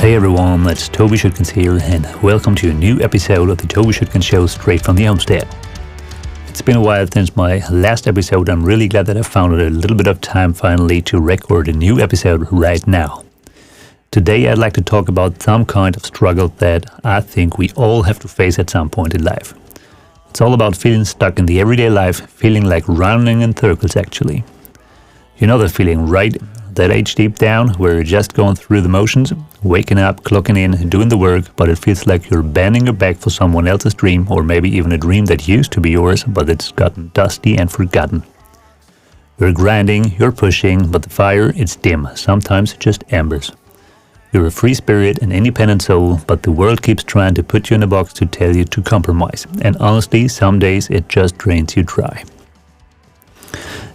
Hey everyone, it's Toby Schuetgens here, and welcome to a new episode of the Toby Schuetgens Show straight from the homestead. It's been a while since my last episode. I'm really glad that I found a little bit of time finally to record a new episode right now. Today I'd like to talk about some kind of struggle that I think we all have to face at some point in life. It's all about feeling stuck in the everyday life, feeling like running in circles actually. You know the feeling, right? That age deep down where you're just going through the motions, waking up, clocking in, doing the work, but it feels like you're bending your back for someone else's dream, or maybe even a dream that used to be yours, but it's gotten dusty and forgotten. You're grinding, you're pushing, but the fire, it's dim, sometimes just embers. You're a free spirit, an independent soul, but the world keeps trying to put you in a box to tell you to compromise. And honestly, some days it just drains you dry.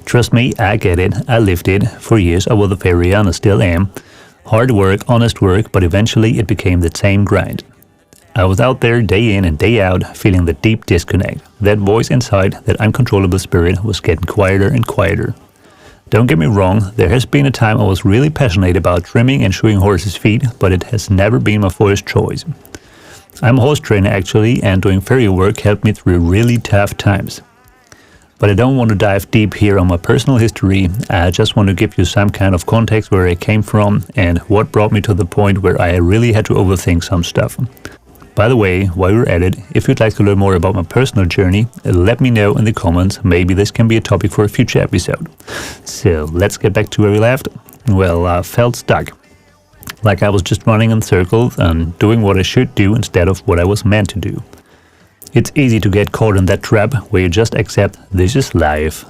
Trust me, I get it. I lived it. For years I was a farrier and I still am. Hard work, honest work, but eventually it became the same grind. I was out there day in and day out, feeling the deep disconnect. That voice inside, that uncontrollable spirit, was getting quieter and quieter. Don't get me wrong, there has been a time I was really passionate about trimming and shoeing horses' feet, but it has never been my first choice. I'm a horse trainer actually, and doing farrier work helped me through really tough times. But I don't want to dive deep here on my personal history. I just want to give you some kind of context where I came from and what brought me to the point where I really had to overthink some stuff. By the way, while you're at it, if you'd like to learn more about my personal journey, let me know in the comments. Maybe this can be a topic for a future episode. So let's get back to where we left. Well, I felt stuck. Like I was just running in circles and doing what I should do instead of what I was meant to do. It's easy to get caught in that trap where you just accept this is life.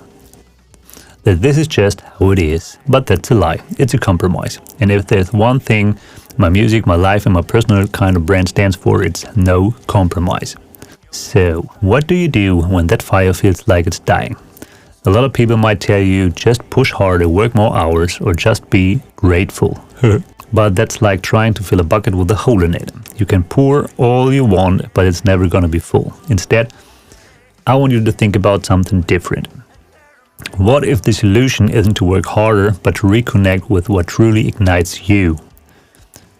That this is just how it is. But that's a lie. It's a compromise. And if there's one thing my music, my life and my personal kind of brand stands for, it's no compromise. So, what do you do when that fire feels like it's dying? A lot of people might tell you just push harder, work more hours, or just be grateful. But that's like trying to fill a bucket with a hole in it. You can pour all you want, but it's never gonna be full. Instead, I want you to think about something different. What if the solution isn't to work harder, but to reconnect with what truly ignites you?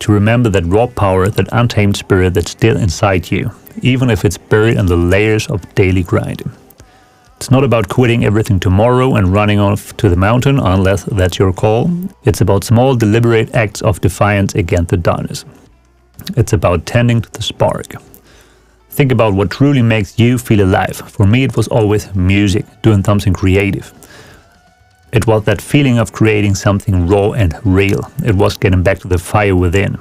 To remember that raw power, that untamed spirit that's still inside you, even if it's buried in the layers of daily grind. It's not about quitting everything tomorrow and running off to the mountain unless that's your call. It's about small, deliberate acts of defiance against the darkness. It's about tending to the spark. Think about what truly makes you feel alive. For me, it was always music, doing something creative. It was that feeling of creating something raw and real. It was getting back to the fire within.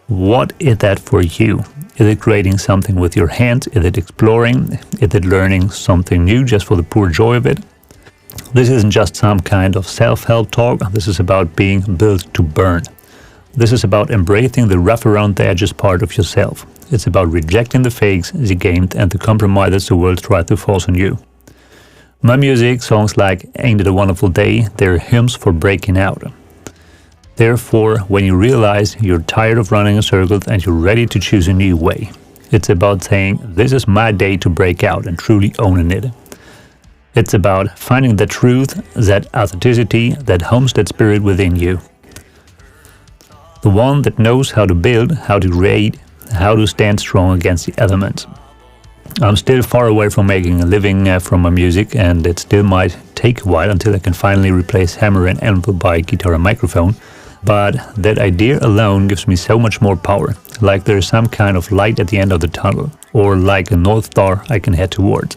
What is that for you? Is it creating something with your hands? Is it exploring? Is it learning something new just for the pure joy of it? This isn't just some kind of self-help talk. This is about being built to burn. This is about embracing the rough around the edges part of yourself. It's about rejecting the fakes, the games and the compromises the world tries to force on you. My music, songs like Ain't It a Wonderful Day, they're hymns for breaking out. Therefore, when you realize you're tired of running in circles and you're ready to choose a new way, it's about saying, this is my day to break out and truly owning it. It's about finding the truth, that authenticity, that homestead spirit within you. The one that knows how to build, how to create, how to stand strong against the elements. I'm still far away from making a living from my music, and it still might take a while until I can finally replace hammer and anvil by guitar and microphone. But that idea alone gives me so much more power, like there's some kind of light at the end of the tunnel, or like a North Star I can head towards.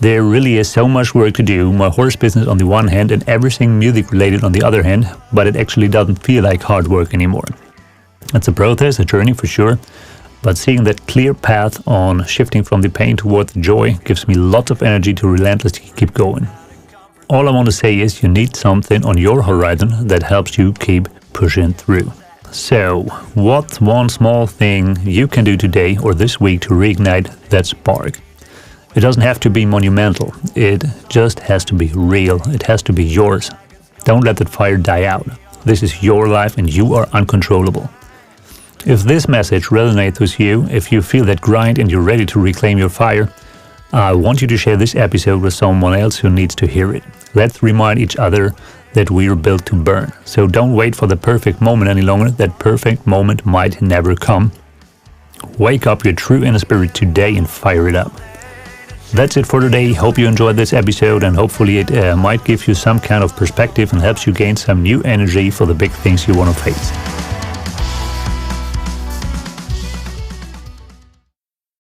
There really is so much work to do, my horse business on the one hand and everything music related on the other hand, but it actually doesn't feel like hard work anymore. It's a process, a journey for sure, but seeing that clear path on shifting from the pain towards the joy gives me lots of energy to relentlessly keep going. All I want to say is you need something on your horizon that helps you keep pushing through. So, what's one small thing you can do today or this week to reignite that spark? It doesn't have to be monumental, it just has to be real, it has to be yours. Don't let that fire die out. This is your life and you are uncontrollable. If this message resonates with you, if you feel that grind and you're ready to reclaim your fire, I want you to share this episode with someone else who needs to hear it. Let's remind each other that we are built to burn. So don't wait for the perfect moment any longer. That perfect moment might never come. Wake up your true inner spirit today and fire it up. That's it for today. Hope you enjoyed this episode, and hopefully it might give you some kind of perspective and helps you gain some new energy for the big things you want to face.